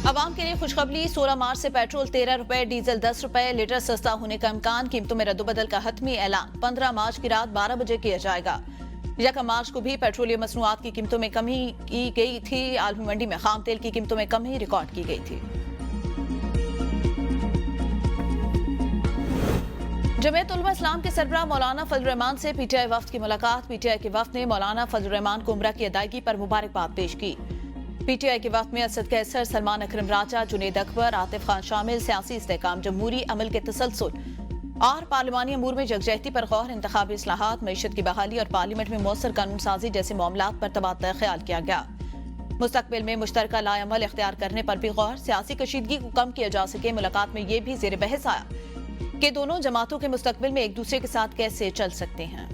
आवाम के लिए खुशखबरी। 16 मार्च से पेट्रोल 13 रुपए, डीजल 10 रुपए लीटर सस्ता होने का इम्कान। कीमतों में रद्दोबदल का हतमी ऐलान 15 मार्च की रात 12 बजे किया जाएगा। यकम मार्च को भी पेट्रोलियम मसनूआत की कीमतों में कमी की गई थी। आलमी मंडी में खाम तेल की कीमतों में कमी रिकॉर्ड की गई थी। जमीयत उलमा इस्लाम के सरबराह मौलाना फजल रहमान से पीटीआई वफ्द की मुलाकात। पीटीआई के वफ्द ने मौलाना फजल रहमान को उम्रा की अदायगी पर मुबारकबाद पेश की। पीटीआई के वक्त में असद कैसर, सलमान अकरम राजा, जुनेद अकबर, आतिफ खान शामिल। सियासी इस्तेहकाम, जमहूरी अमल के तसलसल और पार्लिमानी अमूर में यकजहती पर गौर, इंतखाबी इस्लाहात, मईशत की बहाली और पार्लियामेंट में मौसर कानून साजी जैसे मामलात पर तबादला ख्याल किया गया। मुस्तकबिल में मुश्तरका लाअमल इख्तियार करने पर भी गौर, सियासी कशीदगी को कम किया जा सके। मुलाकात में यह भी जेर बहस आया कि दोनों जमातों के मुस्तकबिल में एक दूसरे के साथ कैसे चल सकते हैं।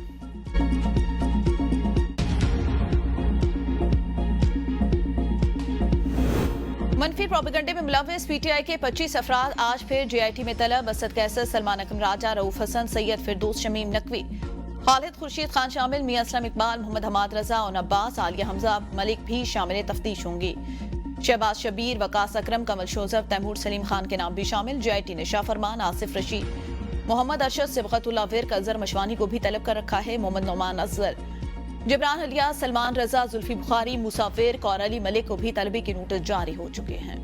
मनफी प्रोपेगंडे में मुलविस पीटीआई के 25 अफराद आज फिर जीआईटी में तलब। असद कैसर, सलमान अकरम राजा, रऊफ हसन, सैयद फिरदौस शमीम नकवी, खालिद खुर्शीद खान शामिल। मियां असलम इकबाल, मोहम्मद हमाद रजा और अब्बास, आलिया हमजा मलिक भी शामिल तफ्तीश होंगी। शहबाज शबीर, वकास अकरम, कमल शोजफ, तैमूर सलीम खान के नाम भी शामिल। जीआईटी ने शाह फरमान, आसिफ रशीद, मोहम्मद अरशद, सिबगतुल्लाह विर्क, अजहर मशवानी को भी तलब कर रखा है। मोहम्मद नौमान अजहर, जिब्रान अलिया, सलमान रजा, जुल्फी बुखारी, मूसा विर्क और अली मलिक को भी तलबी के नोटिस जारी हो चुके हैं।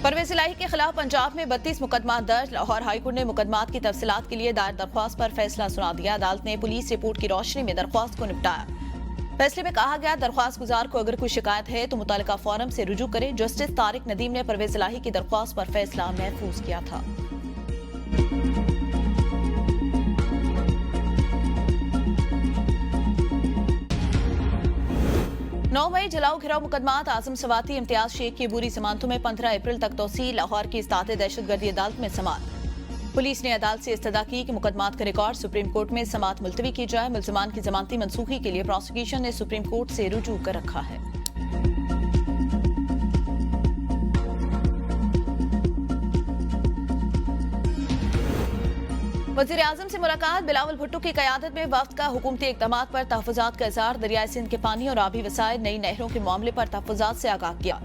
परवेज इलाही के खिलाफ पंजाब में 32 मुकदमा दर्ज। लाहौर हाईकोर्ट ने मुकदमात की तफसीलात के लिए दायर दरख्वास्त पर फैसला सुना दिया। अदालत ने पुलिस रिपोर्ट की रोशनी में दरख्वास्त को निपटाया। फैसले में कहा गया, दरख्वास्त गुजार को अगर कोई शिकायत है तो मुतालिका फोरम से रुजू करे। जस्टिस तारिक नदीम ने परवेज इलाही की दरख्वास्त पर फैसला महफूज किया था। 9 मई जलाओ घिराव मुकदमात। आजम सवाती, इम्तियाज शेख की बुरी जमानतों में 15 अप्रैल तक तोसी। लाहौर की इस्तात दहशतगर्दी अदालत में समात। पुलिस ने अदालत से इस्तदा की कि मुकदमात का रिकॉर्ड सुप्रीम कोर्ट में समात मुलतवी की जाए। मुलजमान की जमानती मनसूखी के लिए प्रोसिक्यूशन ने सुप्रीम कोर्ट से रुजू कर रखा है। वज़ीर आज़म से मुलाकात। बिलावल भुट्टो की क़यादत में वफ्द का हुकूमती इक़दामात पर तहफ़्फ़ुज़ात का इज़हार। दरियाए सिंध के पानी और आबी वसाइल, नई नहरों के मामले पर तहफ़्फ़ुज़ात से आगाह किया।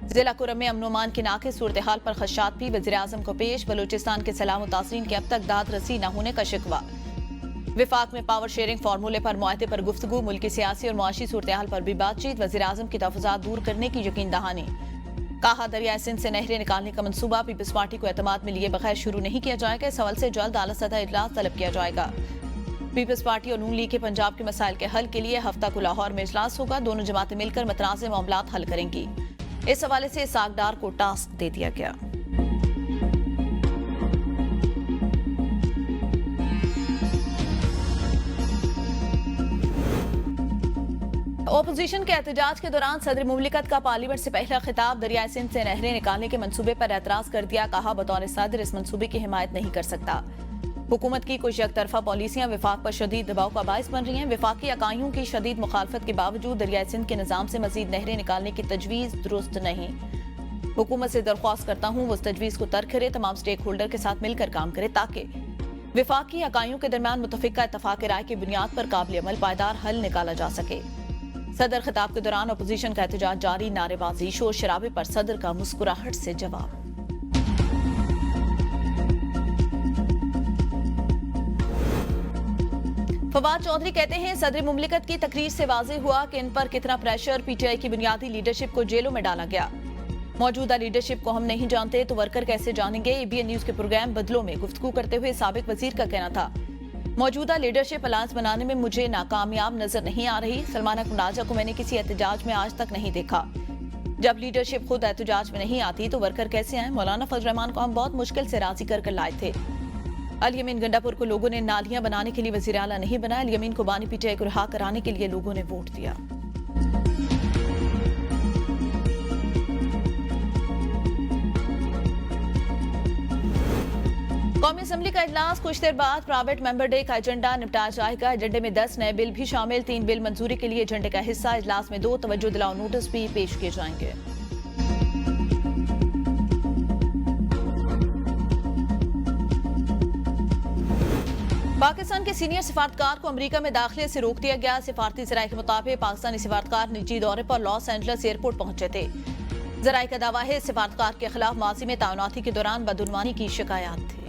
जिला कुरम में अमन अमान की नाक़िस सूरत हाल पर खदशात भी वज़ीर आज़म को पेश। बलूचिस्तान के सलाम तासीन के अब तक दाद रसी न होने का शिकवा। विफाक में पावर शेयरिंग फार्मूले पर मुआहदे पर गुफ्तगू। मुल्की सियासी और मुआशी सूरत हाल पर भी बातचीत। वज़ीर आज़म की तहफ़्फ़ुज़ात दूर करने की यकीन दहानी। कहा, दरियाए सिंध से नहरें निकालने का मंसूबा पीपल्स पार्टी को एतमाद में लिए बगैर शुरू नहीं किया जाएगा। इस हवाले से जल्द आला सतह इजलास तलब किया जाएगा। पीपल्स पार्टी और नून लीग के पंजाब के मसाइल के हल के लिए हफ्ता को लाहौर में इजलास होगा। दोनों जमातें मिलकर मतनाज़ मामलात हल करेंगी। इस हवाले से सागदार को टास्क दे दिया गया। ओपोजिशन के एहतजाज के दौरान सदर मुमलिकत का पार्लियामेंट से पहला खिताब। दरियाए सिंध से नहरें निकालने के मंसूबे पर एतराज कर दिया। कहा, बतौर सदर इस मंसूबे की हिमायत नहीं कर सकता। हुकूमत की कुछ एकतरफा पॉलिसियां विफाक पर शदीद दबाव का बायस बन रही हैं। विफाकी अकाइयों की शदीद मुखालफत के बावजूद दरियाए सिंध के निज़ाम से मजीद नहरें निकालने की तजवीज़ दुरुस्त नहीं। हुकूमत से दरख्वास्त करता हूँ वो इस तजवीज़ को तर्क करे, तमाम स्टेक होल्डर के साथ मिलकर काम करे ताकि विफाकी अकाइयों के दरमियान मुतफिका इत्तफाक राय की बुनियाद पर काबिल अमल पायदार हल निकाला जा सके। सदर खिताब के दौरान अपोजिशन का एहतजाज जारी। नारेबाजी, शोर शराबे पर सदर का मुस्कुराहट से जवाब। फवाद चौधरी कहते हैं, सदर मुमलिकत की तकरीर से वाज़ेह हुआ कि इन पर कितना प्रेशर पीटीआई की बुनियादी लीडरशिप को जेलों में डाला गया। मौजूदा लीडरशिप को हम नहीं जानते तो वर्कर कैसे जानेंगे। एबीएन न्यूज के प्रोग्राम बदलों में गुफ्तगू करते हुए साबिक वजीर का कहना था, मौजूदा लीडरशिप अलायंस बनाने में मुझे नाकामयाब नजर नहीं आ रही। सलमान अकरम राजा को मैंने किसी एहतजाज में आज तक नहीं देखा। जब लीडरशिप खुद एहतजाज में नहीं आती तो वर्कर कैसे आए। मौलाना फजल रहमान को हम बहुत मुश्किल से राजी कर लाए थे। अल यमीन गंडापुर को लोगों ने नालियां बनाने के लिए वजीर आला नहीं बनाया। अल यमीन को बानी पीटीआई को रिहा कराने के लिए लोगों ने वोट दिया। कौमी असम्बली का इजलास कुछ देर बाद प्राइवेट मेंबर डे का एजेंडा निपटाया जाएगा। एजेंडे में 10 नए बिल भी शामिल। 3 बिल मंजूरी के लिए एजेंडे का हिस्सा। इजलास में 2 तवज्जो दिलाओ नोटिस भी पेश किए जाएंगे। पाकिस्तान के सीनियर सिफारतकार को अमेरिका में दाखिले से रोक दिया गया। सिफारती जराये के मुताबिक पाकिस्तानी सिफारतकार निजी दौरे पर लॉस एंजल्स एयरपोर्ट पहुंचे थे। जराये का दावा है सिफारतकार के खिलाफ माजी में तैनाती के दौरान बदउनवानी की शिकायत थी।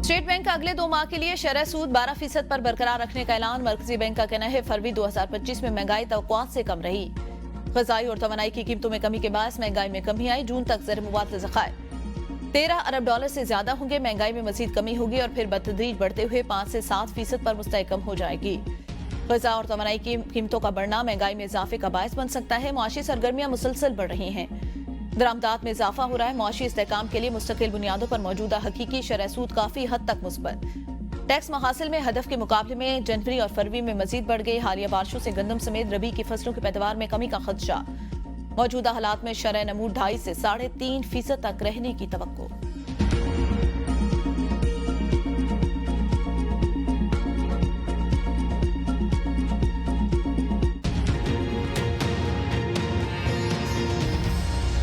स्टेट बैंक का अगले 2 माह के लिए शरह सूद 12% पर बरकरार रखने का ऐलान। मरकजी बैंक का कहना है फरवरी 2025 में महंगाई तवक्कुआत से कम रही। ग़िज़ाई और तवानाई की कीमतों में कमी के बायस महंगाई में कमी आई। जून तक ज़र मुवाद ज़खायर $13 अरब से ज्यादा होंगे। महंगाई में मजीद कमी होगी और फिर बतदरीज बढ़ते हुए 5 से 7% पर मुस्तहकम हो जाएगी। ग़िज़ा और तवानाई की कीमतों का बढ़ना महंगाई में इजाफे का बायस बन सकता है। मुआशी सरगर्मियां मुसलसल बढ़ रही हैं। दरामदात में इजाफा हो रहा है। मुआशी इस्तेहकाम के लिए मुस्तकिल बुनियादों पर मौजूदा हकीकी शरह सूद काफी हद तक मुस्बत। टैक्स महासिल में हदफ के मुकाबले में जनवरी और फरवरी में मजीद बढ़ गई। हालिया बारिशों से गंदम समेत रबी की फसलों की पैदावार में कमी का खदशा। मौजूदा हालात में शरह नमूद 2.5 से 3.5% तक रहने की तवक्को।